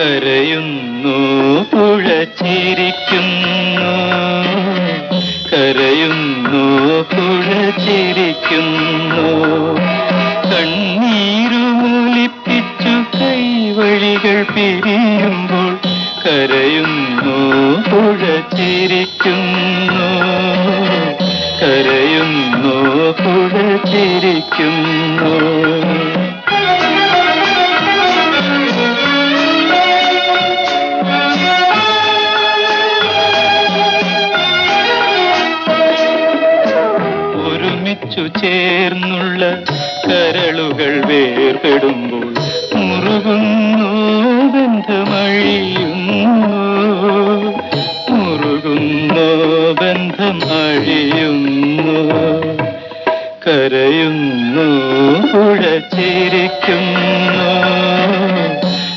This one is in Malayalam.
കരയുന്നു പുഴ ചിരിക്കുന്നു, കരയുന്നു പുഴ ചിരിക്കുന്നു. കണ്ണീരുമൊലിപ്പിച്ചു കൈവഴികൾ പിരിയുമ്പോൾ കരയുന്നു പുഴ ചിരിക്കുന്നു, കരയുന്നു പുഴ ചിരിക്കുന്നു. ഒരുമിച്ചു ചേർന്നുള്ള കരളുകൾ വേർപെടുമ്പോൾ